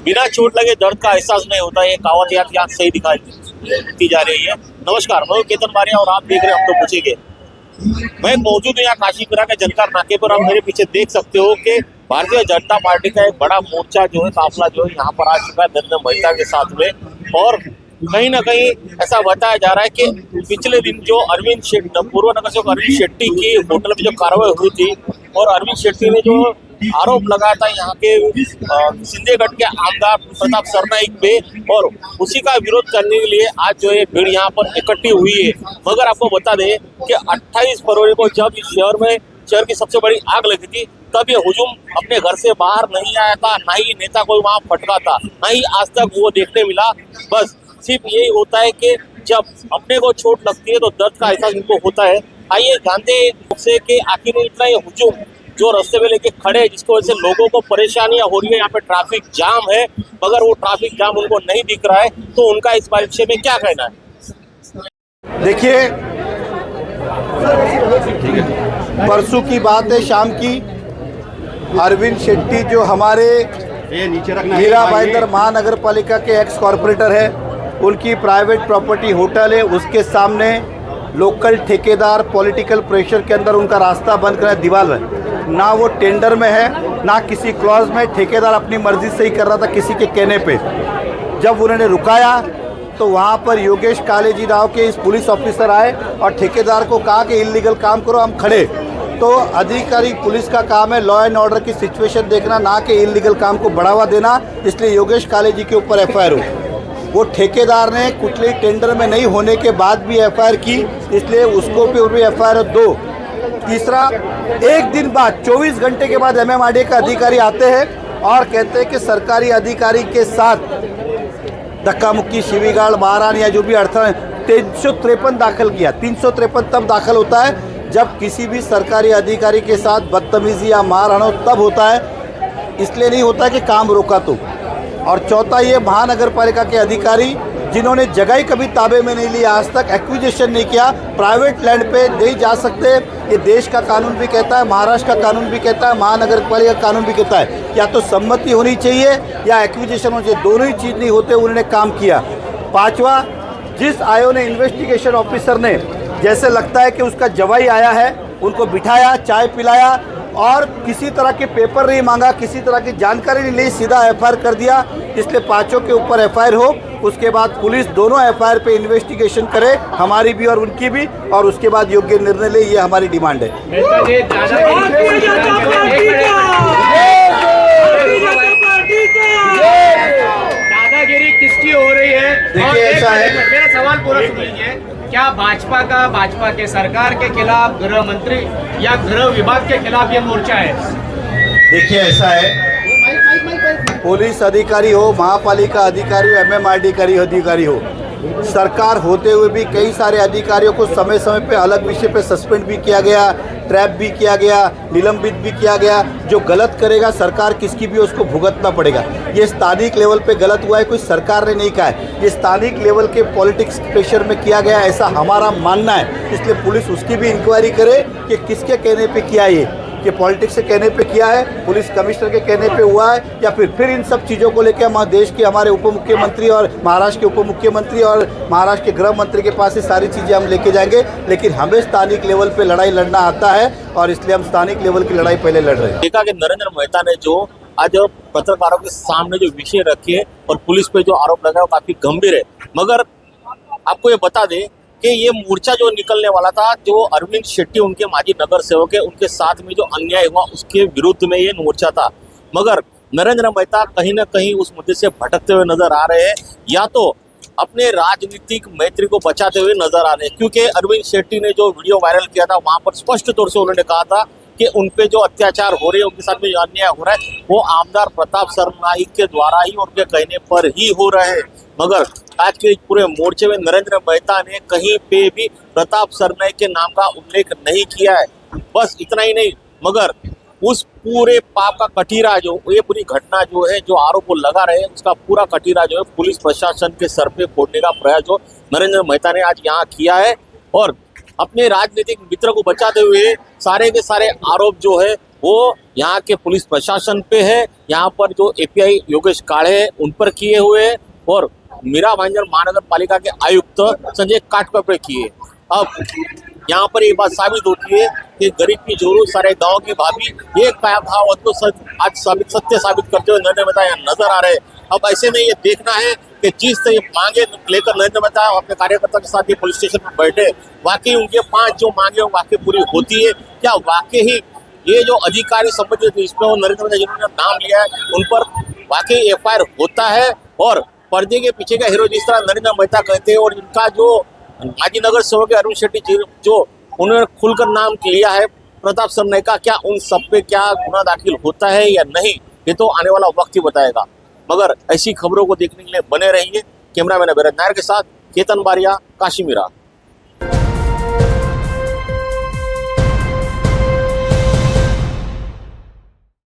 बिना चोट लगे दर्द का एहसास नहीं होता, ये कहावत यहाँ सही दिखाई जा रही है। नमस्कार, मैं केतन बारिया और आप देख रहे हैं हम तो पूछेंगे। मैं मौजूद हूँ यहाँ काशीपुरा के जनकार नाके पर। आप मेरे पीछे देख सकते हो कि भारतीय जनता पार्टी का एक बड़ा मोर्चा जो है, काफिला जो है यहाँ पर आ चुका है नरेंद्र मेहता के साथ में। और कहीं ना कहीं ऐसा बताया जा रहा है कि पिछले दिन जो अरविंद शेट्टी, पूर्व नगर सेवक अरविंद शेट्टी की होटल में जो कार्रवाई हुई थी और अरविंद शेट्टी ने जो आरोप लगाया था यहाँ के सिंधेगढ़ के आमदार प्रताप सरनाईक पे, और उसी का विरोध करने के लिए आज जो है भीड़ यहाँ पर इकट्ठी हुई है। मगर आपको बता दें कि 28 फरवरी को जब इस शहर की सबसे बड़ी आग लगी थी, तब ये हुजूम अपने घर से बाहर नहीं आया था, ना ही नेता कोई वहाँ फटका था, ना ही आज तक वो देखने मिला। बस सिर्फ यही होता है कि जब अपने को चोट लगती है तो दर्द का एहसास इनको होता है। आइए जानते हैं कि आखिर इतना ये हुजूम जो रास्ते में लेके खड़े हैं, जिसकी वजह से लोगों को परेशानियां हो रही है। यहाँ पे ट्रैफिक जाम है, मगर वो ट्रैफिक जाम उनको नहीं दिख रहा है, तो उनका इस विषय में क्या कहना है? देखिए, परसों की बात है, शाम की, अरविंद शेट्टी जो हमारे मीरा भाईंदर महानगर पालिका के एक्स कॉरपोरेटर है, उनकी प्राइवेट प्रॉपर्टी होटल है, उसके सामने लोकल ठेकेदार पॉलिटिकल प्रेशर के अंदर उनका रास्ता बंद कर दीवार है। ना वो टेंडर में है, ना किसी क्लॉज में। ठेकेदार अपनी मर्जी से ही कर रहा था किसी के कहने पे। जब उन्होंने रुकाया तो वहाँ पर योगेश कालेजी राव के इस पुलिस ऑफिसर आए और ठेकेदार को कहा कि इल्लीगल काम करो, हम खड़े। तो अधिकारी पुलिस का काम है लॉ एंड ऑर्डर की सिचुएशन देखना, ना कि इल्लीगल काम को बढ़ावा देना। इसलिए योगेश कालेजी के ऊपर एफआईआर हो। वो ठेकेदार ने कुटली टेंडर में नहीं होने के बाद भी एफआईआर की, इसलिए उसको भी एफआईआर दो। तीसरा, एक दिन बाद 24 घंटे के बाद एमएमआरडीए का अधिकारी आते हैं और कहते हैं कि सरकारी अधिकारी के साथ धक्का मुक्की, शिवीगाड़, मारहाण या जो भी अड़थन 353 दाखिल किया। 353 तब दाखिल होता है जब किसी भी सरकारी अधिकारी के साथ बदतमीजी या मारहाण हो, तब होता है। इसलिए नहीं होता कि काम रोका तो। और चौथा, ये महानगर पालिका के अधिकारी जिन्होंने जगह ही कभी ताबे में नहीं लिया, आज तक एक्विजिशन नहीं किया, प्राइवेट लैंड पे नहीं जा सकते। ये देश का कानून भी कहता है, महाराष्ट्र का कानून भी कहता है, महानगर पालिका का कानून भी कहता है, या तो सम्मति होनी चाहिए या एक्विजिशन होनी चाहिए। दोनों ही चीज़ नहीं होते, उन्होंने काम किया। पांचवा, जिस आयो ने इन्वेस्टिगेशन ऑफिसर ने, जैसे लगता है कि उसका जवाई आया है, उनको बिठाया, चाय पिलाया और किसी तरह के पेपर नहीं मांगा, किसी तरह की जानकारी नहीं ली, सीधा एफआईआर कर दिया। इसलिए पांचों के ऊपर एफआईआर हो, उसके बाद पुलिस दोनों एफआईआर पे इन्वेस्टिगेशन करे, हमारी भी और उनकी भी, और उसके बाद योग्य निर्णय ले। ये हमारी डिमांड है। दादागिरी किसकी हो रही है? देखिए, ऐसा है, मेरा सवाल पूरा सुन लीजिए। क्या भाजपा के सरकार के खिलाफ गृह मंत्री या गृह विभाग के खिलाफ ये मोर्चा है? देखिए, ऐसा है, पुलिस अधिकारी हो, महापालिका अधिकारी हो, एमएमआरडी अधिकारी हो, सरकार होते हुए भी कई सारे अधिकारियों को समय समय पे अलग विषय पे सस्पेंड भी किया गया, ट्रैप भी किया गया, निलंबित भी किया गया। जो गलत करेगा सरकार किसकी भी उसको भुगतना पड़ेगा। ये स्थानिक लेवल पे गलत हुआ है, कोई सरकार ने नहीं कहा है, ये स्थानिक लेवल के पॉलिटिक्स प्रेशर में किया गया, ऐसा हमारा मानना है। इसलिए पुलिस उसकी भी इंक्वायरी करे कि किसके कहने पे किया ये, कि पॉलिटिक्स के कहने पे किया है, पुलिस कमिश्नर के कहने पे हुआ है, या फिर इन सब चीज़ों को लेकर हम देश के हमारे उप मुख्यमंत्री और महाराष्ट्र के उप मुख्यमंत्री और महाराष्ट्र के गृह मंत्री के पास ये सारी चीज़ें हम लेके जाएंगे। लेकिन हमें स्थानिक लेवल पे लड़ाई लड़ना आता है और इसलिए हम स्थानिक लेवल की लड़ाई पहले लड़ रहे हैं। देखा कि नरेंद्र मेहता ने जो आज पत्रकारों के सामने जो विषय रखे और पुलिस पे जो आरोप लगाया वो काफी गंभीर है। मगर आपको ये बता दें कि ये मोर्चा जो निकलने वाला था, जो अरविंद शेट्टी उनके माजी नगर सेवक है, उनके साथ में जो अन्याय हुआ उसके विरुद्ध में ये मोर्चा था। मगर नरेंद्र मेहता कहीं ना कहीं उस मुद्दे से भटकते हुए नजर आ रहे हैं, या तो अपने राजनीतिक मैत्री को बचाते हुए नजर आ रहे हैं। क्योंकि अरविंद शेट्टी ने जो वीडियो वायरल किया था, वहां पर स्पष्ट तौर से उन्होंने कहा था कि उन पे जो अत्याचार हो रहे हैं, उनके साथ में जो अन्याय हो रहा है, वो आमदार प्रताप सरनाईक के द्वारा ही, उनके कहने पर ही हो रहे हैं। मगर आज के पूरे मोर्चे में नरेंद्र मेहता ने कहीं पे भी प्रताप सरनाईक के नाम का उल्लेख नहीं किया है। बस इतना ही नहीं, मगर उस पूरे पाप का कटीरा, जो ये पूरी घटना जो है, जो आरोप लगा रहे हैं, उसका पूरा कटीरा जो है पुलिस प्रशासन के सर पे फोड़ने का प्रयास जो नरेंद्र मेहता ने आज यहाँ किया है। और अपने राजनीतिक मित्र को बचाते हुए सारे के सारे आरोप जो है वो यहाँ के पुलिस प्रशासन पे है, यहाँ पर जो एपीआई योगेश काळे है उन पर किए हुए हैं और मीरा भाईंदर महानगर पालिका के आयुक्त संजय काटकर पे किए। अब यहाँ पर ये बात साबित होती है कि गरीब की जोरू सारे गांव की भाभी ये भाव तो आज सत्य साबित करते हुए नरेंद्र मेहता यहाँ नजर आ रहे हैं। अब ऐसे में ये देखना है कि जिस मांगे लेकर नरेंद्र मेहता अपने कार्यकर्ता के साथ ये पुलिस स्टेशन पर बैठे, वाकई उनके 5 जो मांगे वाकई पूरी होती है क्या? वाकई ही ये जो अधिकारी संबंधित इसमें नरेंद्र मेहता जिन्होंने नाम लिया है उन पर वाकई एफआईआर होता है और पर्दे के पीछे का हीरो जिस तरह नरेंद्र मेहता कहते हैं और इनका जो माजी नगर सेवक अरुण शेट्टी जी जो उन्होंने खुलकर नाम लिया है प्रताप सरनाईक का, क्या उन सब पे क्या गुना दाखिल होता है या नहीं, ये तो आने वाला वक्त ही बताएगा। मगर ऐसी खबरों को देखने के लिए बने रहिए। कैमरामैन अभिरत नायर के साथ केतन बारिया, काशीमीरा।